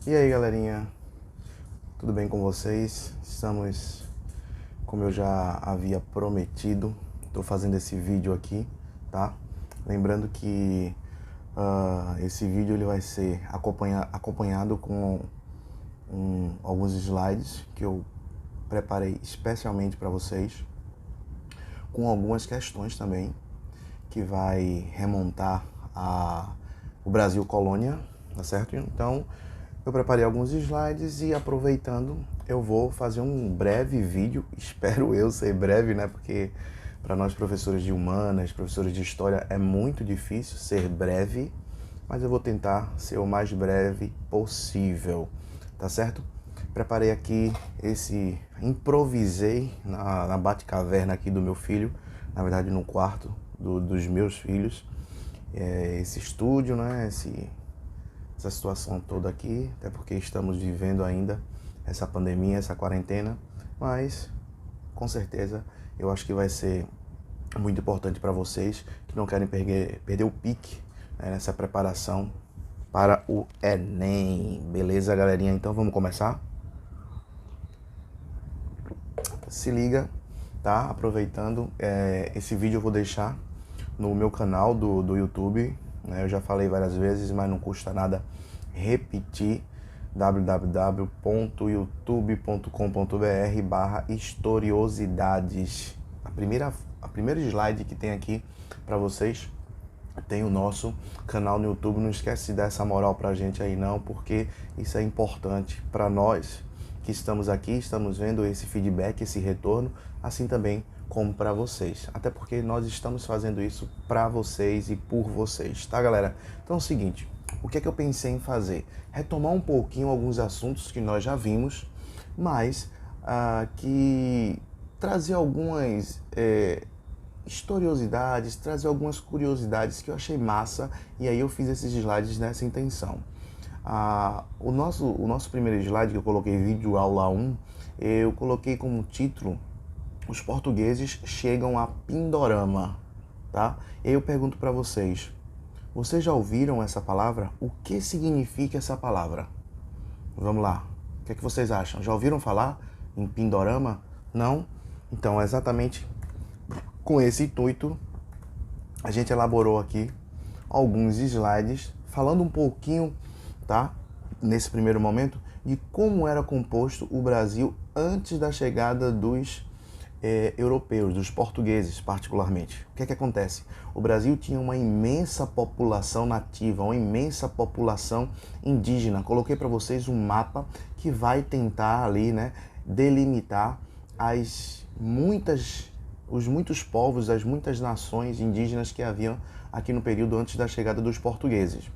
E aí, galerinha, tudo bem com vocês? Estamos, como eu já havia prometido, estou fazendo esse vídeo aqui, tá? Lembrando que esse vídeo ele vai ser acompanhado com alguns slides que eu preparei especialmente para vocês, com algumas questões também, que vai remontar o Brasil colônia, tá certo? Então, eu preparei alguns slides e, aproveitando, eu vou fazer um breve vídeo, espero eu ser breve, né? Porque para nós professores de humanas, professores de história, é muito difícil ser breve, mas eu vou tentar ser o mais breve possível, tá certo? Preparei aqui improvisei na Batcaverna aqui do meu filho, na verdade no quarto dos meus filhos, esse estúdio, né? Essa situação toda aqui, até porque estamos vivendo ainda essa pandemia, essa quarentena, mas com certeza eu acho que vai ser muito importante para vocês que não querem perder o pique, né, nessa preparação para o Enem. Beleza, galerinha? Então vamos começar? Se liga, tá? Aproveitando, esse vídeo eu vou deixar no meu canal do YouTube, né? Eu já falei várias vezes, mas não custa nada repetir: www.youtube.com.br/historiosidades. A primeira slide que tem aqui para vocês tem o nosso canal no YouTube. Não esquece de dar essa moral pra gente aí não, porque isso é importante para nós que estamos aqui, estamos vendo esse feedback, esse retorno, assim também como para vocês. Até porque nós estamos fazendo isso para vocês e por vocês, tá, galera? Então é o seguinte, o que é que eu pensei em fazer? Retomar um pouquinho alguns assuntos que nós já vimos, mas que trazer algumas historiosidades, trazer algumas curiosidades que eu achei massa, e aí eu fiz esses slides nessa intenção. O nosso primeiro slide, que eu coloquei vídeo aula 1, eu coloquei como título: os portugueses chegam a Pindorama, tá? E aí eu pergunto para vocês já ouviram essa palavra? O que significa essa palavra? Vamos lá, o que é que vocês acham? Já ouviram falar em Pindorama? Não? Então, exatamente com esse intuito, a gente elaborou aqui alguns slides falando um pouquinho, tá, nesse primeiro momento, de como era composto o Brasil antes da chegada dos europeus, dos portugueses particularmente. O que é que acontece? O Brasil tinha uma imensa população nativa, uma imensa população indígena. Coloquei para vocês um mapa que vai tentar ali, né, delimitar os muitos povos, as muitas nações indígenas que haviam aqui no período antes da chegada dos portugueses.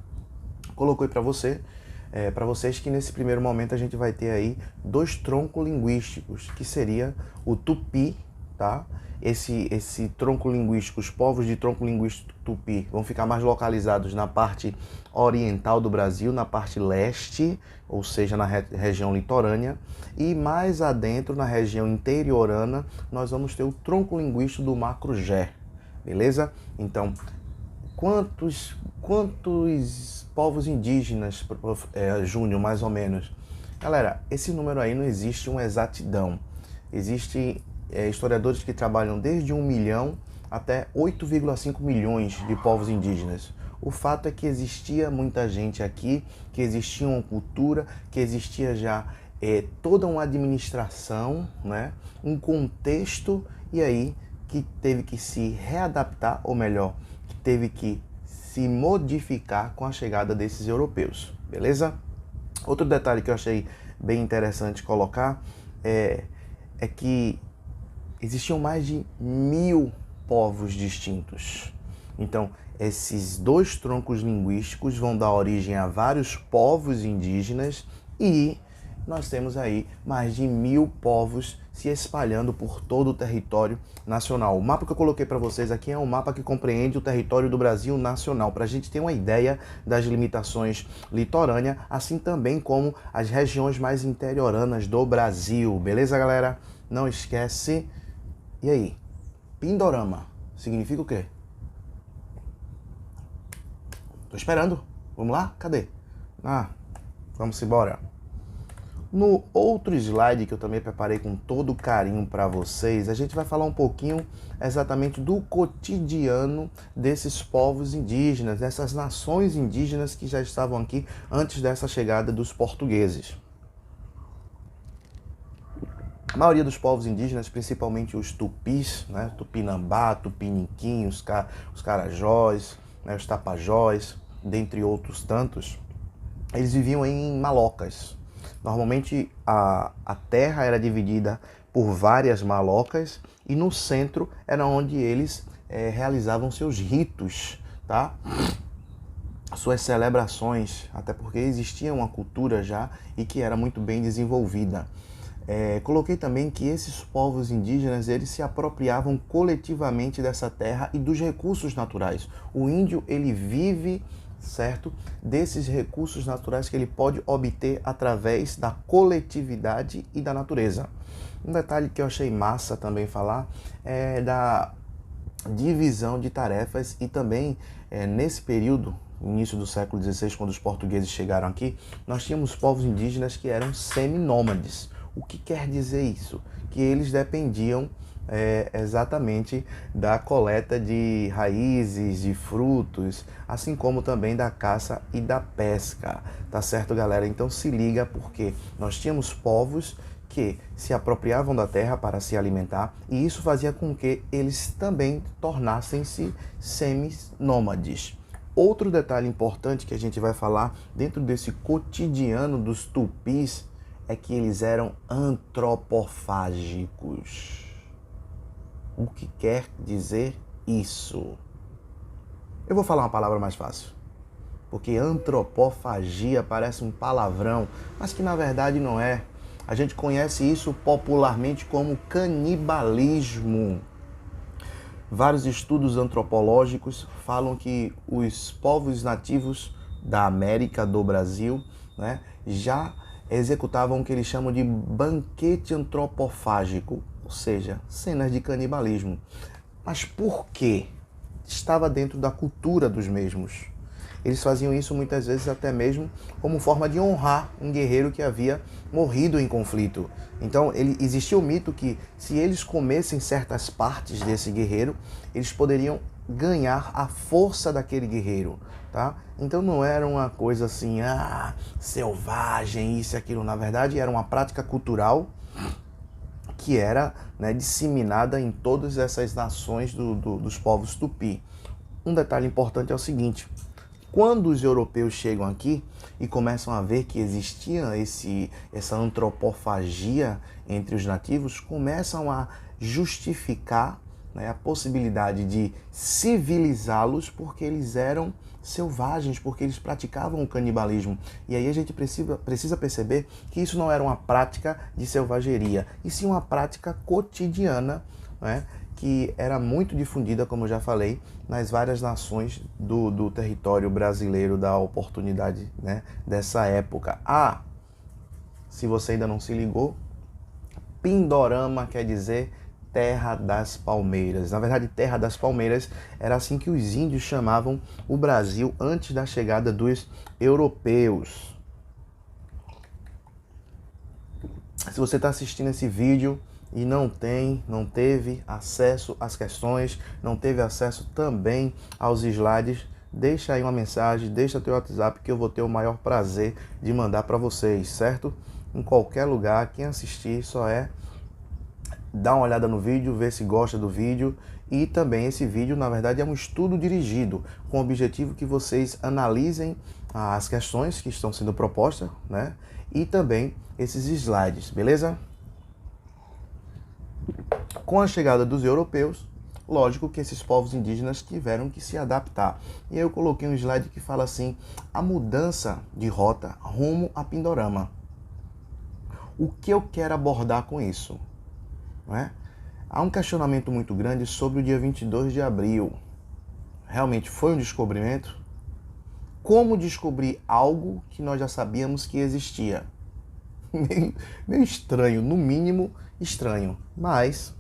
Coloquei para vocês que nesse primeiro momento a gente vai ter aí dois troncos linguísticos, que seria o tupi, tá? Esse tronco linguístico, os povos de tronco linguístico tupi vão ficar mais localizados na parte oriental do Brasil, na parte leste, ou seja, na região litorânea, e mais adentro, na região interiorana, nós vamos ter o tronco linguístico do Macro-Gé, beleza? Então, quantos povos indígenas, Júnior, mais ou menos? Galera, esse número aí não existe uma exatidão. Existem historiadores que trabalham desde 1 milhão até 8,5 milhões de povos indígenas. O fato é que existia muita gente aqui, que existia uma cultura, que existia já toda uma administração, né? Um contexto, e aí que teve que se readaptar, ou melhor, que teve que se modificar com a chegada desses europeus, beleza? Outro detalhe que eu achei bem interessante colocar é que existiam mais de 1000 povos distintos. Então, esses dois troncos linguísticos vão dar origem a vários povos indígenas, e nós temos aí mais de 1000 povos se espalhando por todo o território nacional. O mapa que eu coloquei para vocês aqui é um mapa que compreende o território do Brasil nacional, para a gente ter uma ideia das limitações litorâneas, assim também como as regiões mais interioranas do Brasil. Beleza, galera? Não esquece. E aí? Pindorama significa o quê? Tô esperando. Vamos lá? Cadê? Vamos embora. No outro slide que eu também preparei com todo carinho para vocês, a gente vai falar um pouquinho exatamente do cotidiano desses povos indígenas, dessas nações indígenas que já estavam aqui antes dessa chegada dos portugueses. A maioria dos povos indígenas, principalmente os tupis, né, Tupinambá, Tupiniquim, os Carajós, né, os Tapajós, dentre outros tantos, eles viviam em malocas. Normalmente a terra era dividida por várias malocas e no centro era onde eles realizavam seus ritos, tá? Suas celebrações, até porque existia uma cultura já e que era muito bem desenvolvida. Coloquei também que esses povos indígenas eles se apropriavam coletivamente dessa terra e dos recursos naturais. O índio ele vive, certo, desses recursos naturais que ele pode obter através da coletividade e da natureza. Um detalhe que eu achei massa também falar é da divisão de tarefas e também nesse período, início do século XVI, quando os portugueses chegaram aqui, nós tínhamos povos indígenas que eram seminômades. O que quer dizer isso? Que eles dependiam exatamente da coleta de raízes, de frutos, assim como também da caça e da pesca, tá certo, galera? Então se liga porque nós tínhamos povos que se apropriavam da terra para se alimentar e isso fazia com que eles também tornassem-se seminômades. Outro detalhe importante que a gente vai falar dentro desse cotidiano dos tupis é que eles eram antropofágicos. O que quer dizer isso? Eu vou falar uma palavra mais fácil, porque antropofagia parece um palavrão, mas que na verdade não é. A gente conhece isso popularmente como canibalismo. Vários estudos antropológicos falam que os povos nativos da América, do Brasil, né, já executavam o que eles chamam de banquete antropofágico, ou seja, cenas de canibalismo. Mas por quê? Estava dentro da cultura dos mesmos. Eles faziam isso muitas vezes até mesmo como forma de honrar um guerreiro que havia morrido em conflito. Então existia o mito que se eles comessem certas partes desse guerreiro, eles poderiam ganhar a força daquele guerreiro, tá? Então não era uma coisa assim, selvagem, isso e aquilo. Na verdade era uma prática cultural que era, né, disseminada em todas essas nações dos povos tupi. Um detalhe importante é o seguinte: quando os europeus chegam aqui e começam a ver que existia essa antropofagia entre os nativos, começam a justificar, né, a possibilidade de civilizá-los porque eles eram selvagens, porque eles praticavam o canibalismo. E aí a gente precisa perceber que isso não era uma prática de selvageria, e sim uma prática cotidiana, né, que era muito difundida, como eu já falei, nas várias nações do território brasileiro da oportunidade, né, dessa época. Se você ainda não se ligou, Pindorama quer dizer Terra das Palmeiras. Na verdade, Terra das Palmeiras era assim que os índios chamavam o Brasil antes da chegada dos europeus. Se você está assistindo esse vídeo e não teve acesso às questões, não teve acesso também aos slides, deixa aí uma mensagem, deixa teu WhatsApp que eu vou ter o maior prazer de mandar para vocês, certo? Em qualquer lugar, quem assistir só dar uma olhada no vídeo, ver se gosta do vídeo. E também esse vídeo, na verdade, é um estudo dirigido com o objetivo que vocês analisem as questões que estão sendo propostas, né? E também esses slides, beleza? Com a chegada dos europeus, lógico que esses povos indígenas tiveram que se adaptar. E aí eu coloquei um slide que fala assim: a mudança de rota rumo a Pindorama. O que eu quero abordar com isso? Não é? Há um questionamento muito grande sobre o dia 22 de abril. Realmente foi um descobrimento? Como descobrir algo que nós já sabíamos que existia? Meio estranho, no mínimo estranho. Mas,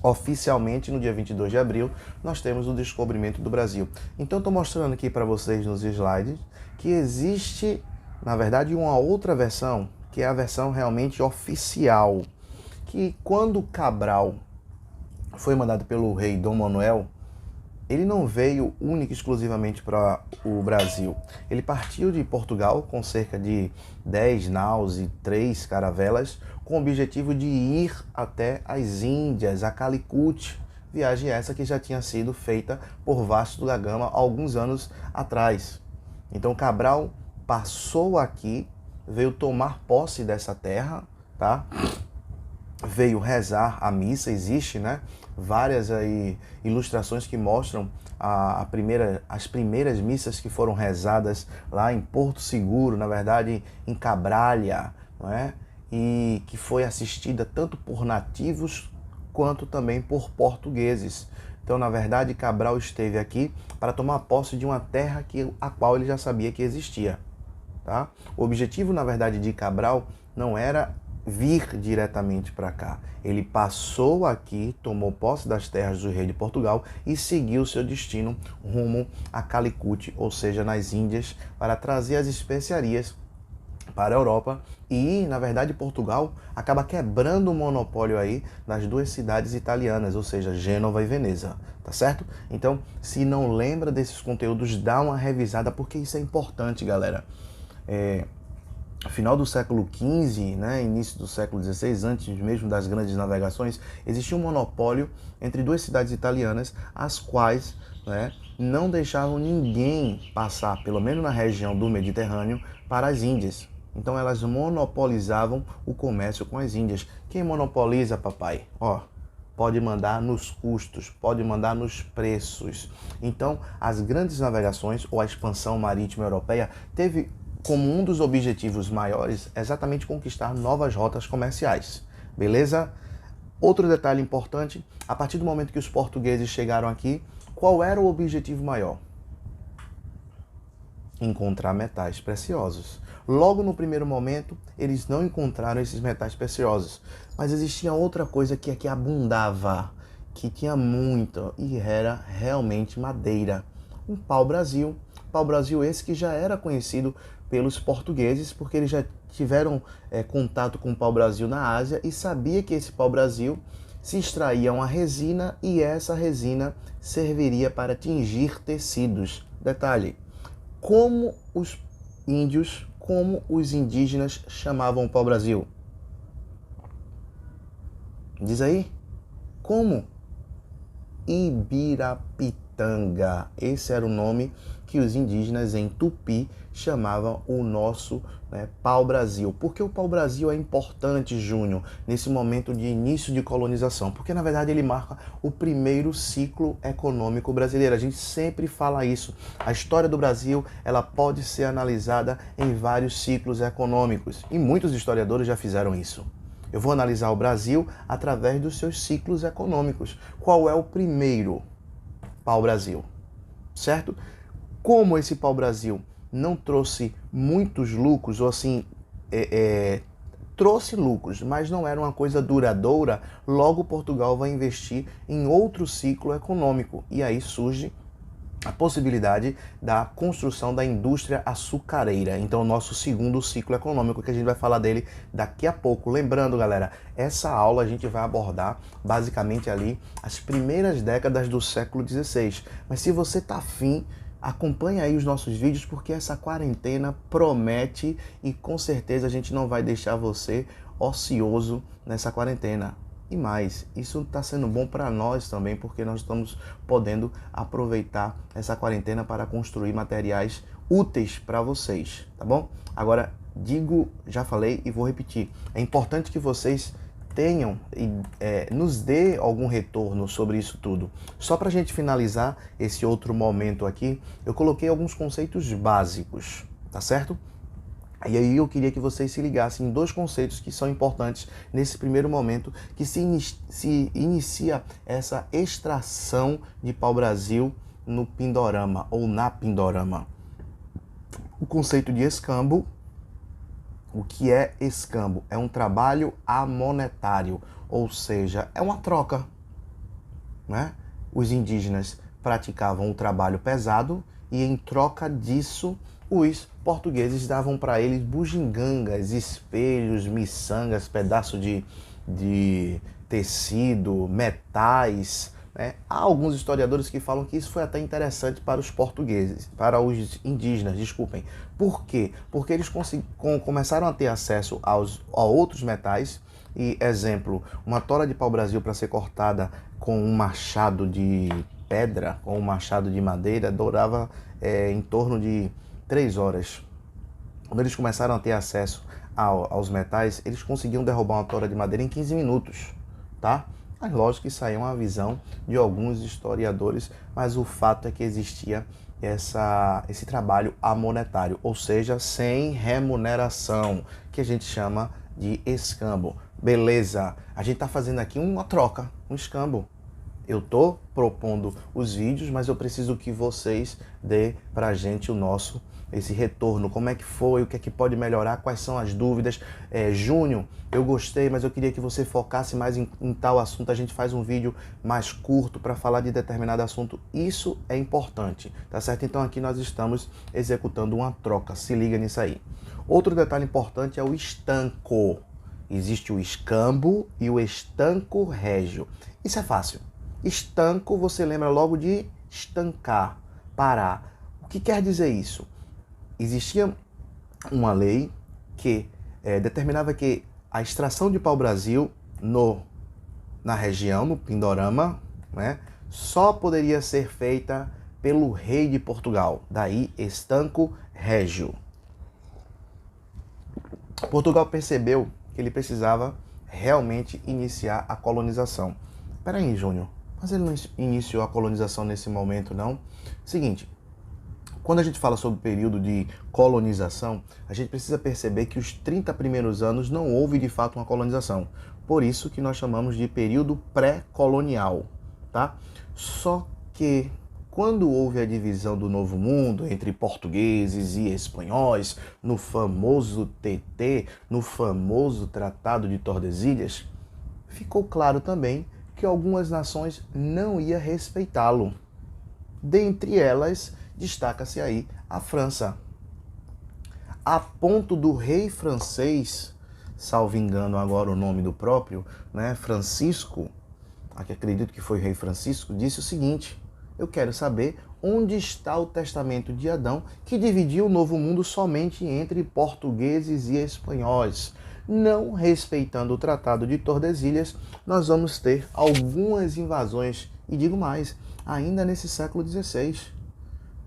oficialmente, no dia 22 de abril, nós temos o descobrimento do Brasil. Então, estou mostrando aqui para vocês nos slides que existe na verdade, uma outra versão, que é a versão realmente oficial, que quando Cabral foi mandado pelo rei Dom Manuel, ele não veio única e exclusivamente para o Brasil. Ele partiu de Portugal com cerca de 10 naus e 3 caravelas, com o objetivo de ir até as Índias, a Calicut. Viagem essa que já tinha sido feita por Vasco da Gama alguns anos atrás. Então Cabral passou aqui, veio tomar posse dessa terra, tá? Veio rezar a missa, existe, né? Várias aí ilustrações que mostram as primeiras missas que foram rezadas lá em Porto Seguro, na verdade em Cabralha, não é? E que foi assistida tanto por nativos quanto também por portugueses. Então, na verdade, Cabral esteve aqui para tomar posse de uma terra a qual ele já sabia que existia. Tá? O objetivo, na verdade, de Cabral não era vir diretamente para cá. Ele passou aqui, tomou posse das terras do rei de Portugal e seguiu seu destino rumo a Calicut, ou seja, nas Índias, para trazer as especiarias para a Europa. E, na verdade, Portugal acaba quebrando o monopólio aí das duas cidades italianas, ou seja, Gênova e Veneza, tá certo? Então, se não lembra desses conteúdos, dá uma revisada, porque isso é importante, galera. Final do século XV, né, início do século XVI, antes mesmo das grandes navegações, existia um monopólio entre duas cidades italianas, as quais, né, não deixavam ninguém passar, pelo menos na região do Mediterrâneo, para as Índias. Então elas monopolizavam o comércio com as Índias. Quem monopoliza, papai? Ó, pode mandar nos custos, pode mandar nos preços. Então, as grandes navegações ou a expansão marítima europeia teve como um dos objetivos maiores exatamente conquistar novas rotas comerciais. Beleza? Outro detalhe importante, a partir do momento que os portugueses chegaram aqui, qual era o objetivo maior? Encontrar metais preciosos. Logo no primeiro momento, eles não encontraram esses metais preciosos, mas existia outra coisa que aqui abundava, que tinha muita, e era realmente madeira. Um pau-brasil. Pau-brasil esse que já era conhecido pelos portugueses, porque eles já tiveram contato com o pau-brasil na Ásia e sabia que esse pau-brasil se extraía uma resina e essa resina serviria para tingir tecidos. Detalhe, como os índios, como os indígenas chamavam o pau-brasil? Diz aí, como? Ibirapitanga. Esse era o nome que os indígenas em Tupi chamavam o nosso pau-brasil. Por que o pau-brasil é importante, Júnior, nesse momento de início de colonização? Porque, na verdade, ele marca o primeiro ciclo econômico brasileiro. A gente sempre fala isso. A história do Brasil, ela pode ser analisada em vários ciclos econômicos. E muitos historiadores já fizeram isso. Eu vou analisar o Brasil através dos seus ciclos econômicos. Qual é o primeiro? Pau-brasil, certo? Como esse pau-brasil não trouxe muitos lucros, ou assim, trouxe lucros, mas não era uma coisa duradoura, logo Portugal vai investir em outro ciclo econômico. E aí surge a possibilidade da construção da indústria açucareira. Então, o nosso segundo ciclo econômico, que a gente vai falar dele daqui a pouco. Lembrando, galera, essa aula a gente vai abordar basicamente ali as primeiras décadas do século XVI. Mas se você tá afim, acompanha aí os nossos vídeos, porque essa quarentena promete e com certeza a gente não vai deixar você ocioso nessa quarentena. E mais, isso está sendo bom para nós também, porque nós estamos podendo aproveitar essa quarentena para construir materiais úteis para vocês, tá bom? Agora, já falei e vou repetir, é importante que vocês tenham e nos dê algum retorno sobre isso tudo. Só para a gente finalizar esse outro momento aqui, eu coloquei alguns conceitos básicos, tá certo? E aí eu queria que vocês se ligassem em dois conceitos que são importantes nesse primeiro momento, que se inicia essa extração de pau-brasil no Pindorama ou na Pindorama. O conceito de escambo. O que é escambo? É um trabalho amonetário, ou seja, é uma troca, né? Os indígenas praticavam o trabalho pesado e em troca disso os portugueses davam para eles bugigangas, espelhos, miçangas, pedaços de tecido, metais, né? Há alguns historiadores que falam que isso foi até interessante para os portugueses, para os indígenas, desculpem. Por quê? Porque eles começaram a ter acesso a outros metais. E, exemplo, uma tora de pau-brasil para ser cortada com um machado de pedra, com um machado de madeira, durava em torno de 3 horas. Quando eles começaram a ter acesso aos metais, eles conseguiam derrubar uma tora de madeira em 15 minutos, tá? Mas lógico que isso aí é uma visão de alguns historiadores, mas o fato é que existia esse trabalho amonetário, ou seja, sem remuneração, que a gente chama de escambo. Beleza, a gente está fazendo aqui uma troca, um escambo. Eu estou propondo os vídeos, mas eu preciso que vocês dê para a gente esse retorno. Como é que foi, o que é que pode melhorar, quais são as dúvidas. Júnior, eu gostei, mas eu queria que você focasse mais em tal assunto. A gente faz um vídeo mais curto para falar de determinado assunto. Isso é importante, tá certo? Então aqui nós estamos executando uma troca. Se liga nisso aí. Outro detalhe importante é o estanco. Existe o escambo e o estanco régio. Isso é fácil. Estanco, você lembra logo de estancar, parar. O que quer dizer isso? Existia uma lei que determinava que a extração de pau-brasil na região, no Pindorama, né, só poderia ser feita pelo rei de Portugal. Daí, estanco régio. Portugal percebeu que ele precisava realmente iniciar a colonização. Peraí, Júnior, mas ele não iniciou a colonização nesse momento, não? Seguinte, quando a gente fala sobre o período de colonização, a gente precisa perceber que os 30 primeiros anos não houve de fato uma colonização. Por isso que nós chamamos de período pré-colonial, tá? Só que quando houve a divisão do Novo Mundo entre portugueses e espanhóis, no famoso TT, no famoso Tratado de Tordesilhas, ficou claro também que algumas nações não iam respeitá-lo. Dentre elas, destaca-se aí a França. A ponto do rei francês, salvo engano agora o nome do próprio, né, Francisco, aqui acredito que foi o rei Francisco, disse o seguinte: eu quero saber onde está o testamento de Adão que dividiu o Novo Mundo somente entre portugueses e espanhóis. Não respeitando o Tratado de Tordesilhas, nós vamos ter algumas invasões, e digo mais, ainda nesse século XVI.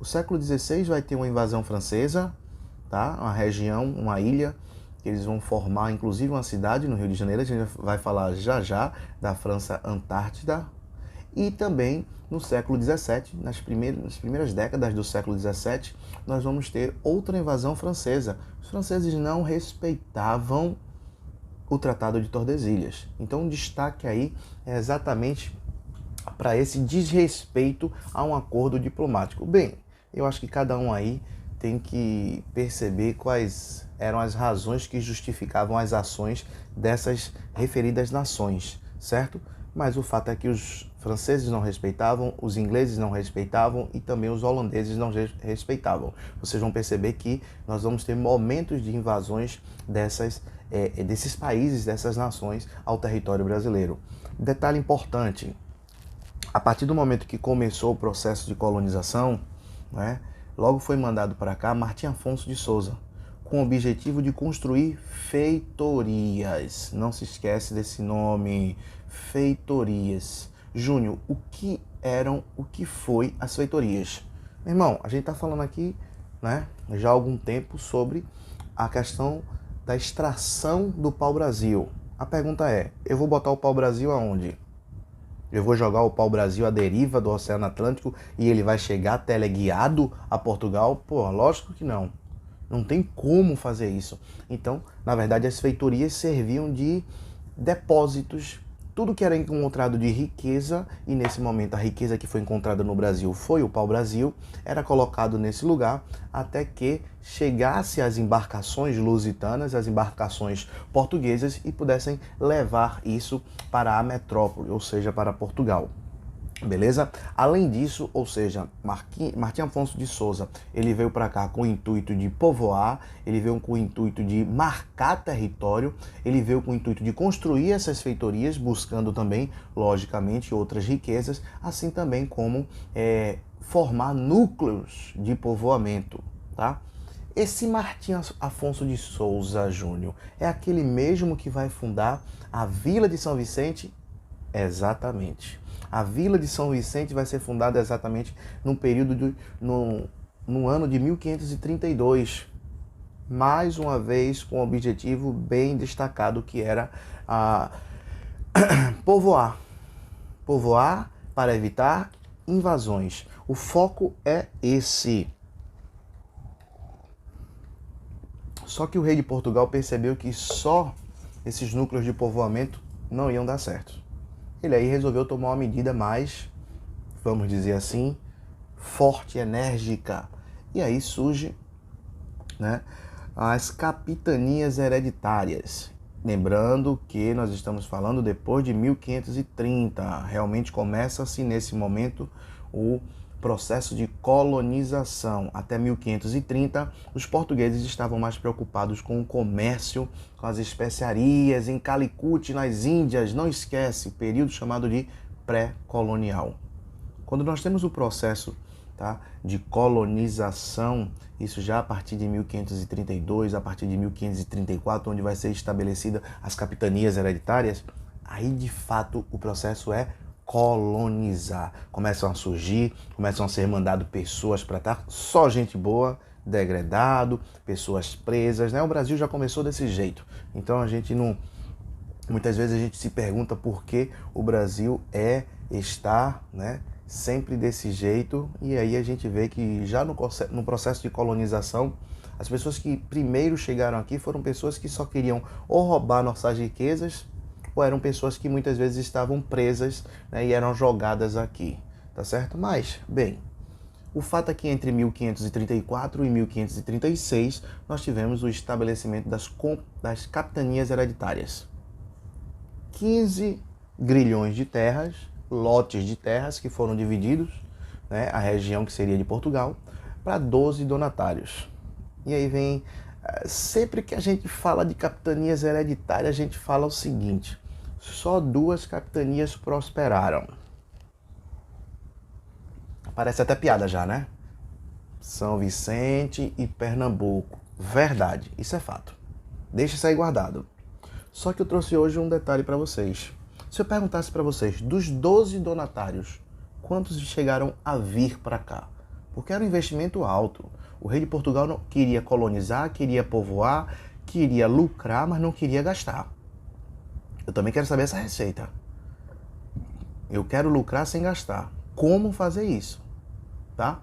O século XVI vai ter uma invasão francesa, tá? Uma região, uma ilha, que eles vão formar inclusive uma cidade no Rio de Janeiro, a gente vai falar já já da França Antártida. E também no século XVII, nas primeiras décadas do século XVII, nós vamos ter outra invasão francesa. Os franceses não respeitavam o Tratado de Tordesilhas. Então o destaque aí é exatamente para esse desrespeito a um acordo diplomático. Bem, eu acho que cada um aí tem que perceber quais eram as razões que justificavam as ações dessas referidas nações, certo? Mas o fato é que os franceses não respeitavam, os ingleses não respeitavam e também os holandeses não respeitavam. Vocês vão perceber que nós vamos ter momentos de invasões desses países, dessas nações ao território brasileiro. Detalhe importante, a partir do momento que começou o processo de colonização, né, logo foi mandado para cá Martim Afonso de Souza, com o objetivo de construir feitorias. Não se esquece desse nome, feitorias. Júnior, o que foi as feitorias? Meu irmão, a gente está falando aqui, né, já há algum tempo sobre a questão da extração do pau-brasil. A pergunta é, eu vou botar o pau-brasil aonde? Eu vou jogar o pau-brasil à deriva do Oceano Atlântico e ele vai chegar teleguiado a Portugal? Pô, lógico que não. Não tem como fazer isso. Então, na verdade, as feitorias serviam de depósitos. Tudo que era encontrado de riqueza, e nesse momento a riqueza que foi encontrada no Brasil foi o pau-brasil, era colocado nesse lugar até que chegasse as embarcações lusitanas, as embarcações portuguesas e pudessem levar isso para a metrópole, ou seja, para Portugal. Beleza? Além disso, ou seja, Martim Afonso de Souza, ele veio para cá com o intuito de povoar, ele veio com o intuito de marcar território, ele veio com o intuito de construir essas feitorias, buscando também, logicamente, outras riquezas, assim também como formar núcleos de povoamento, tá? Esse Martim Afonso de Souza Júnior é aquele mesmo que vai fundar a Vila de São Vicente? Exatamente. A Vila de São Vicente vai ser fundada exatamente no ano de 1532. Mais uma vez com um objetivo bem destacado, que era povoar. Povoar para evitar invasões. O foco é esse. Só que o rei de Portugal percebeu que só esses núcleos de povoamento não iam dar certo. Ele aí resolveu tomar uma medida mais, vamos dizer assim, forte, enérgica. E aí surge, né, as capitanias hereditárias. Lembrando que nós estamos falando depois de 1530. Realmente começa-se nesse momento o processo de colonização. Até 1530, os portugueses estavam mais preocupados com o comércio, com as especiarias, em Calicut, nas Índias. Não esquece, período chamado de pré-colonial. Quando nós temos o processo, tá, de colonização, isso já a partir de 1532, a partir de 1534, onde vai ser estabelecida as capitanias hereditárias, aí de fato o processo é colonizar. Começam a surgir, começam a ser mandadas pessoas para estar só gente boa, degradado, pessoas presas, né? O Brasil já começou desse jeito. Então a gente não... Muitas vezes a gente se pergunta por que o Brasil está, né, sempre desse jeito, e aí a gente vê que já no processo de colonização, as pessoas que primeiro chegaram aqui foram pessoas que só queriam ou roubar nossas riquezas, ou eram pessoas que muitas vezes estavam presas, né, e eram jogadas aqui, tá certo? Mas, bem, o fato é que entre 1534 e 1536 nós tivemos o estabelecimento das capitanias hereditárias. 15 grilhões de terras, lotes de terras que foram divididos, né, a região que seria de Portugal, para 12 donatários. E aí vem, sempre que a gente fala de capitanias hereditárias, a gente fala o seguinte: só 2 capitanias prosperaram. Parece até piada já, né? São Vicente e Pernambuco. Verdade, isso é fato. Deixa isso aí guardado. Só que eu trouxe hoje um detalhe para vocês. Se eu perguntasse para vocês, dos 12 donatários, quantos chegaram a vir para cá? Porque era um investimento alto. O rei de Portugal não queria colonizar, queria povoar, queria lucrar, mas não queria gastar. Eu também quero saber essa receita. Eu quero lucrar sem gastar. Como fazer isso? Tá?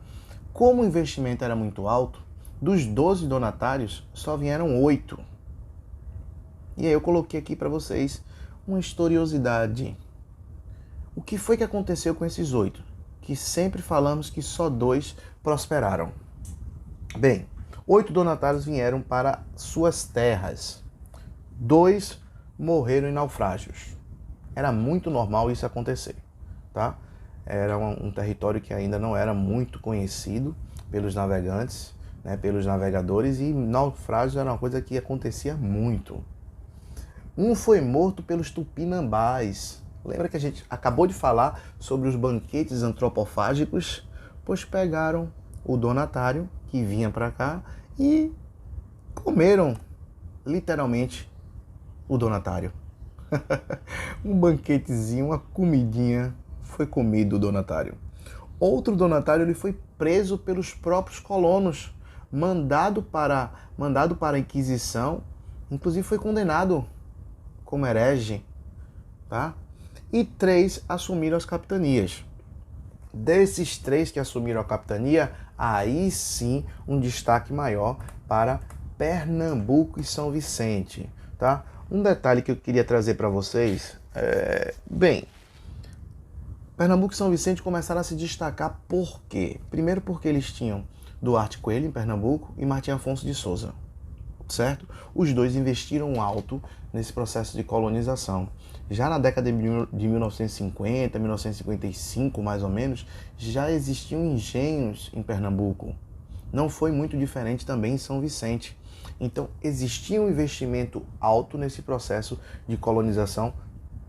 Como o investimento era muito alto, dos 12 donatários, só vieram 8. E aí eu coloquei aqui para vocês uma historiosidade. O que foi que aconteceu com esses 8? Que sempre falamos que só 2 prosperaram. Bem, 8 donatários vieram para suas terras. 2 morreram em naufrágios. Era muito normal isso acontecer, tá? Era um território que ainda não era muito conhecido pelos navegantes, né, pelos navegadores, e naufrágios era uma coisa que acontecia muito. Um foi morto pelos tupinambás. Lembra que a gente acabou de falar sobre os banquetes antropofágicos? Pois pegaram o donatário que vinha para cá e comeram, literalmente, o donatário. Um banquetezinho, uma comidinha, foi comido o donatário. Outro donatário, ele foi preso pelos próprios colonos, mandado para a Inquisição, inclusive foi condenado como herege, tá? E 3 assumiram as capitanias. Desses 3 que assumiram a capitania, aí sim um destaque maior para Pernambuco e São Vicente, tá? Um detalhe que eu queria trazer para vocês bem, Pernambuco e São Vicente começaram a se destacar por quê? Primeiro porque eles tinham Duarte Coelho em Pernambuco e Martim Afonso de Souza. certo? Os dois investiram alto nesse processo de colonização. Já na década de 1950, 1955, mais ou menos, já existiam engenhos em Pernambuco. Não foi muito diferente também em São Vicente. Então, existia um investimento alto nesse processo de colonização,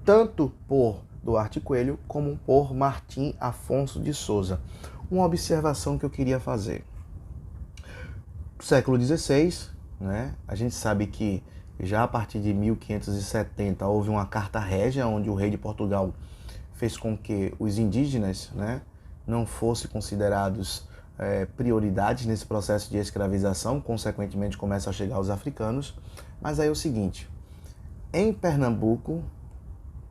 tanto por Duarte Coelho como por Martim Afonso de Souza. Uma observação que eu queria fazer. Século XVI, né? A gente sabe que já a partir de 1570 houve uma carta régia onde o rei de Portugal fez com que os indígenas, né, não fossem considerados prioridades nesse processo de escravização, consequentemente começam a chegar os africanos. Mas aí é o seguinte, em Pernambuco,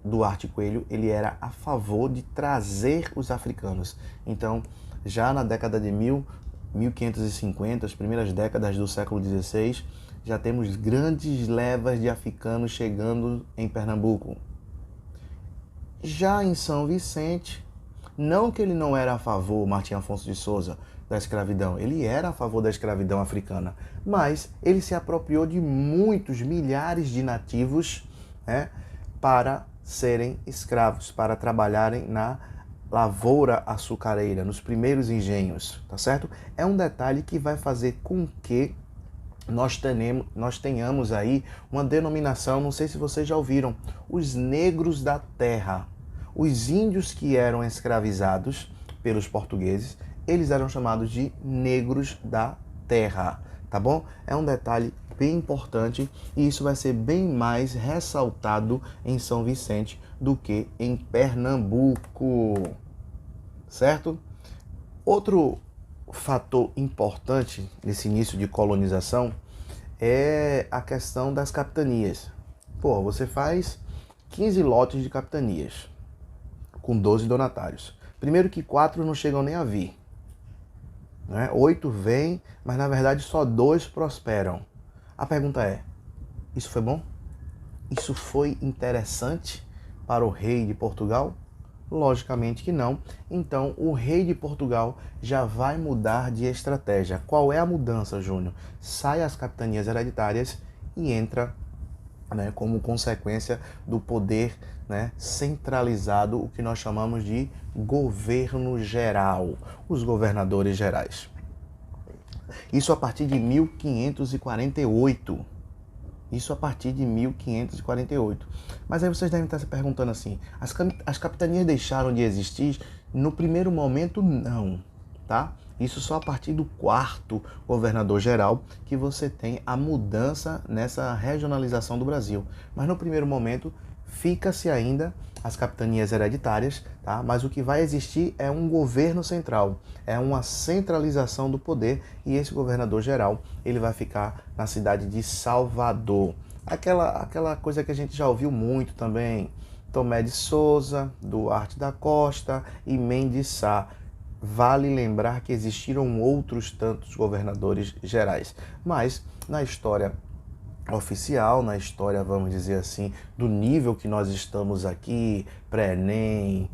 Duarte Coelho ele era a favor de trazer os africanos. Então, já na década de 1550, as primeiras décadas do século XVI, já temos grandes levas de africanos chegando em Pernambuco. Já em São Vicente, não que ele não era a favor, Martim Afonso de Souza, da escravidão, ele era a favor da escravidão africana, mas ele se apropriou de muitos milhares de nativos, né, para serem escravos, para trabalharem na lavoura açucareira, nos primeiros engenhos, tá certo? É um detalhe que vai fazer com que nós tenhamos aí uma denominação, não sei se vocês já ouviram, os negros da terra. Os índios que eram escravizados pelos portugueses, eles eram chamados de negros da terra, tá bom? É um detalhe bem importante e isso vai ser bem mais ressaltado em São Vicente do que em Pernambuco, certo? Outro fator importante nesse início de colonização é a questão das capitanias. Pô, você faz 15 lotes de capitanias com 12 donatários. Primeiro que 4 não chegam nem a vir, né? 8 vêm, mas na verdade só 2 prosperam. A pergunta é, isso foi bom? Isso foi interessante para o rei de Portugal? Logicamente que não. Então o rei de Portugal já vai mudar de estratégia. Qual é a mudança, Júnior? Sai as capitanias hereditárias e entra, né, como consequência do poder, né, centralizado, o que nós chamamos de governo geral, os governadores gerais. Isso a partir de 1548. Isso a partir de 1548. Mas aí vocês devem estar se perguntando assim, as capitanias deixaram de existir? No primeiro momento, não, tá? Isso só a partir do 4º governador-geral que você tem a mudança nessa regionalização do Brasil. Mas no primeiro momento, fica-se ainda as capitanias hereditárias, tá? Mas o que vai existir é um governo central, é uma centralização do poder e esse governador-geral, ele vai ficar na cidade de Salvador. Aquela coisa que a gente já ouviu muito também, Tomé de Souza, Duarte da Costa e Mendes Sá. Vale lembrar que existiram outros tantos governadores gerais, mas na história oficial, na história, vamos dizer assim, do nível que nós estamos aqui, pré-ENEM,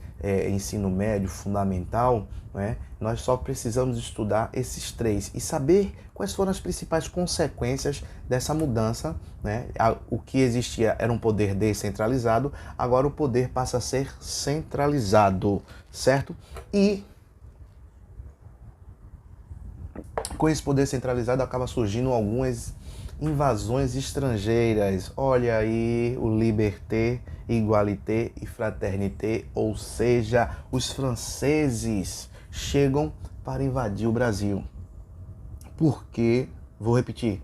ensino médio, fundamental, né? Nós só precisamos estudar esses 3 e saber quais foram as principais consequências dessa mudança, né? O que existia era um poder descentralizado, agora o poder passa a ser centralizado, certo? E com esse poder centralizado acaba surgindo algumas invasões estrangeiras. Olha aí o liberté, igualité e fraternité, ou seja, os franceses chegam para invadir o Brasil. Por quê? Vou repetir.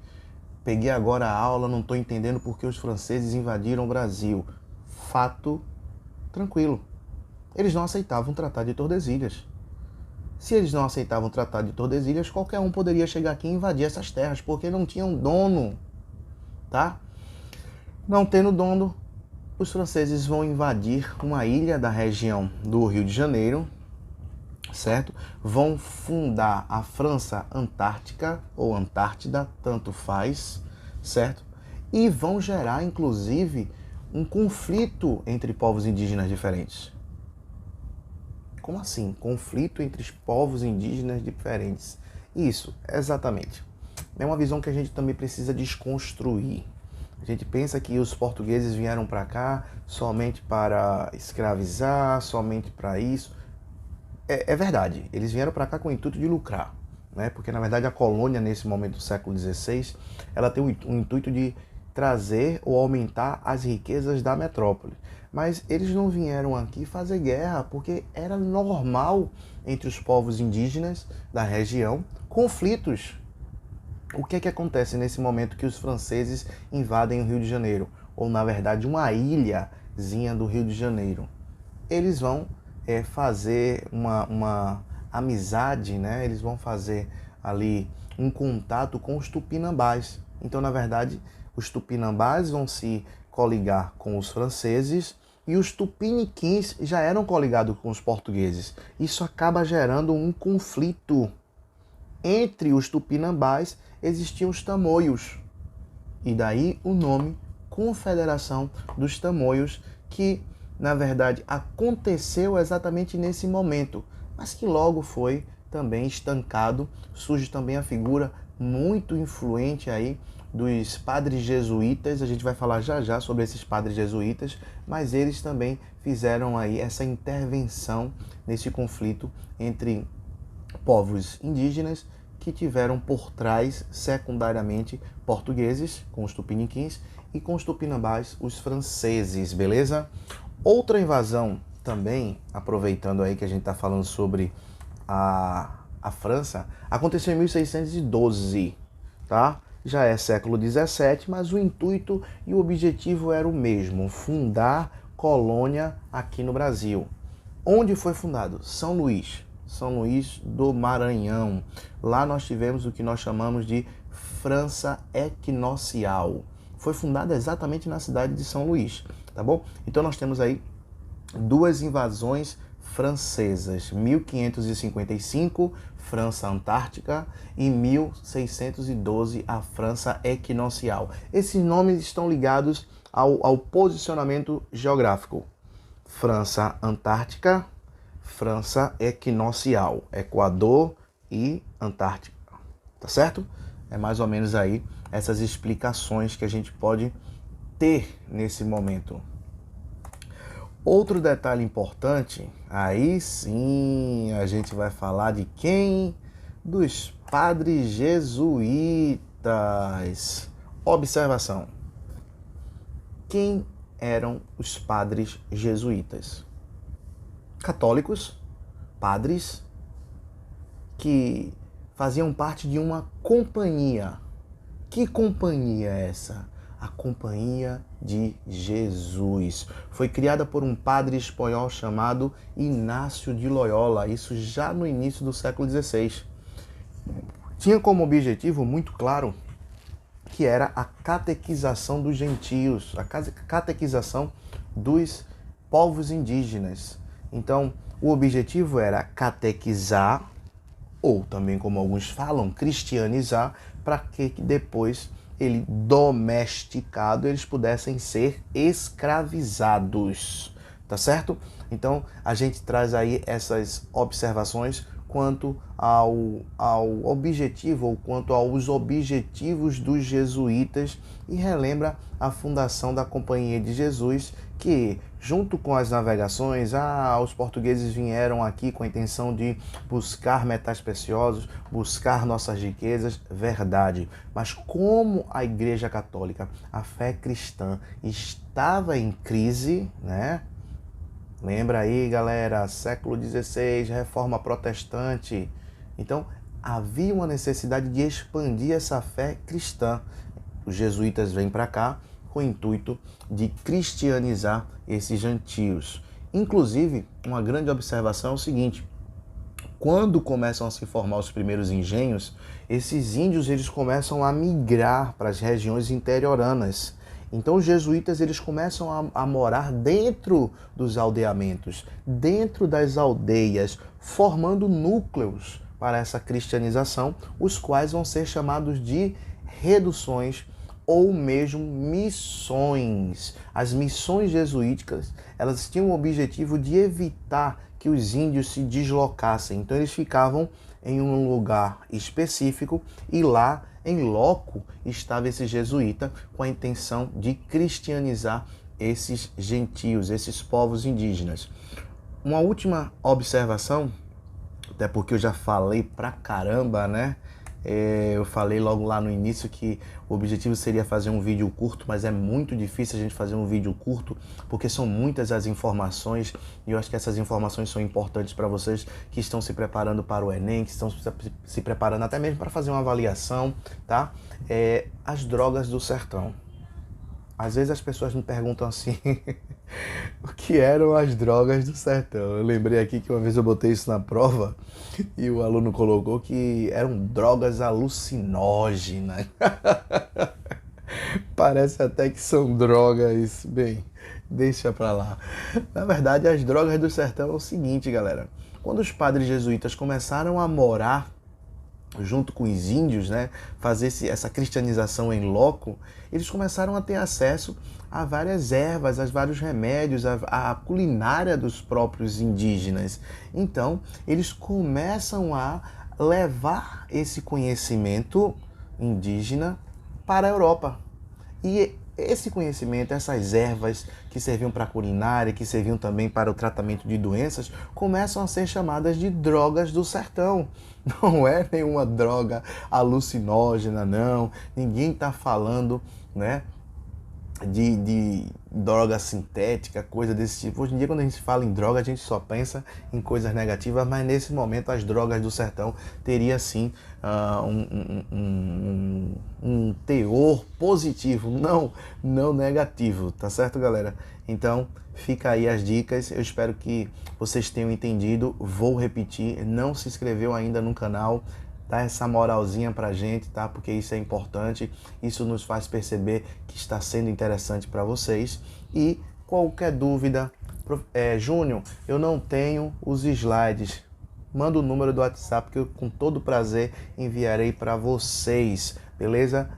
Peguei agora a aula, não estou entendendo por que os franceses invadiram o Brasil. Fato tranquilo. Eles não aceitavam o Tratado de Tordesilhas. Se eles não aceitavam o Tratado de Tordesilhas, qualquer um poderia chegar aqui e invadir essas terras, porque não tinham dono, tá? Não tendo dono, os franceses vão invadir uma ilha da região do Rio de Janeiro, certo? Vão fundar a França Antártica, ou Antártida, tanto faz, certo? E vão gerar, inclusive, um conflito entre povos indígenas diferentes. Como assim? Conflito entre os povos indígenas diferentes. Isso, exatamente. é uma visão que a gente também precisa desconstruir. A gente pensa que os portugueses vieram para cá somente para escravizar, somente para isso. É verdade, eles vieram para cá com o intuito de lucrar, né? Porque na verdade a colônia nesse momento do século XVI, ela tem o intuito de trazer ou aumentar as riquezas da metrópole. Mas eles não vieram aqui fazer guerra, porque era normal entre os povos indígenas da região conflitos. O que é que acontece nesse momento que os franceses invadem o Rio de Janeiro? Ou na verdade uma ilhazinha do Rio de Janeiro. Eles vão fazer uma amizade, né? Eles vão fazer ali um contato com os tupinambás. Então, na verdade, os tupinambás vão se coligar com os franceses e os tupiniquins já eram coligados com os portugueses. Isso acaba gerando um conflito. Entre os tupinambás existiam os tamoios. E daí o nome Confederação dos Tamoios, que na verdade aconteceu exatamente nesse momento, mas que logo foi também estancado. Surge também a figura muito influente aí dos padres jesuítas. A gente vai falar já já sobre esses padres jesuítas, mas eles também fizeram aí essa intervenção nesse conflito entre povos indígenas que tiveram por trás, secundariamente, portugueses, com os tupiniquins, e com os tupinambás, os franceses, beleza? Outra invasão também, aproveitando aí que a gente está falando sobre a França, aconteceu em 1612, tá? Já é século XVII, mas o intuito e o objetivo era o mesmo, fundar colônia aqui no Brasil. Onde foi fundado? São Luís do Maranhão. Lá nós tivemos o que nós chamamos de França Equinocial. Foi fundada exatamente na cidade de São Luís, tá bom? Então nós temos aí duas invasões francesas, 1555, França Antártica, e 1612, a França Equinocial. Esses nomes estão ligados ao posicionamento geográfico. França Antártica, França Equinocial, Equador e Antártica, tá certo? É mais ou menos aí essas explicações que a gente pode ter nesse momento. Outro detalhe importante, aí sim a gente vai falar de quem? Dos padres jesuítas. Observação. Quem eram os padres jesuítas? Católicos, padres, que faziam parte de uma companhia. Que companhia é essa? A Companhia de Jesus. Foi criada por um padre espanhol chamado Inácio de Loyola, isso já no início do século XVI. Tinha como objetivo muito claro que era a catequização dos gentios, a catequização dos povos indígenas. Então, o objetivo era catequizar, ou também, como alguns falam, cristianizar, para que depois, ele domesticado, eles pudessem ser escravizados, tá certo? Então, a gente traz aí essas observações quanto ao objetivo, ou quanto aos objetivos dos jesuítas, e relembra a fundação da Companhia de Jesus, que junto com as navegações, os portugueses vieram aqui com a intenção de buscar metais preciosos, buscar nossas riquezas, verdade. Mas como a Igreja Católica, a fé cristã, estava em crise, né? Lembra aí, galera, século XVI, Reforma Protestante. Então, havia uma necessidade de expandir essa fé cristã. Os jesuítas vêm para cá com o intuito de cristianizar esses gentios. Inclusive, uma grande observação é o seguinte: quando começam a se formar os primeiros engenhos, esses índios eles começam a migrar para as regiões interioranas. Então os jesuítas eles começam a morar dentro dos aldeamentos, dentro das aldeias, formando núcleos para essa cristianização, os quais vão ser chamados de reduções ou mesmo missões. As missões jesuíticas, elas tinham o objetivo de evitar que os índios se deslocassem. Então eles ficavam em um lugar específico e lá em loco estava esse jesuíta com a intenção de cristianizar esses gentios, esses povos indígenas. Uma última observação, até porque eu já falei pra caramba, né? Eu falei logo lá no início que o objetivo seria fazer um vídeo curto, mas é muito difícil a gente fazer um vídeo curto, porque são muitas as informações, e eu acho que essas informações são importantes para vocês que estão se preparando para o Enem, que estão se preparando até mesmo para fazer uma avaliação, tá? As drogas do sertão. Às vezes as pessoas me perguntam assim, o que eram as drogas do sertão? Eu lembrei aqui que uma vez eu botei isso na prova e o aluno colocou que eram drogas alucinógenas. Parece até que são drogas, bem, deixa pra lá. Na verdade, as drogas do sertão é o seguinte, galera. Quando os padres jesuítas começaram a morar junto com os índios, né, fazer essa cristianização em loco, eles começaram a ter acesso a várias ervas, a vários remédios, a culinária dos próprios indígenas. Então, eles começam a levar esse conhecimento indígena para a Europa. E esse conhecimento, essas ervas que serviam para a culinária, que serviam também para o tratamento de doenças, começam a ser chamadas de drogas do sertão. Não é nenhuma droga alucinógena, não. Ninguém está falando, né, de droga sintética, coisa desse tipo. Hoje em dia, quando a gente fala em droga, a gente só pensa em coisas negativas, mas nesse momento as drogas do sertão teria sim um teor positivo, não negativo, tá certo, galera? Então, fica aí as dicas, eu espero que vocês tenham entendido. Vou repetir, não se inscreveu ainda no canal, dá essa moralzinha pra gente, tá? Porque isso é importante, isso nos faz perceber que está sendo interessante para vocês. E qualquer dúvida, Júnior, eu não tenho os slides, manda o número do WhatsApp que eu com todo prazer enviarei para vocês, beleza?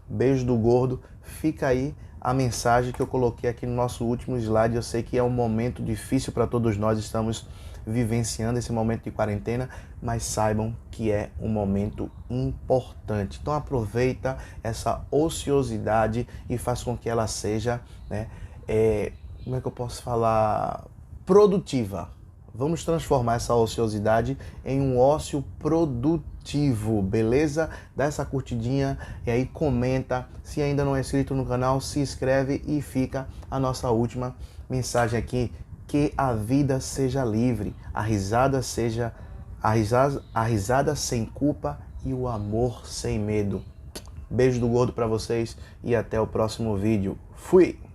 Beijo do gordo, fica aí a mensagem que eu coloquei aqui no nosso último slide. Eu sei que é um momento difícil para todos nós, estamos vivenciando esse momento de quarentena, mas saibam que é um momento importante. Então aproveita essa ociosidade e faz com que ela seja, né, como é que eu posso falar? Produtiva. Vamos transformar essa ociosidade em um ócio produtivo, beleza? Dá essa curtidinha e aí comenta. Se ainda não é inscrito no canal, se inscreve e fica a nossa última mensagem aqui. Que a vida seja livre, a risada sem culpa e o amor sem medo. Beijo do gordo para vocês e até o próximo vídeo. Fui!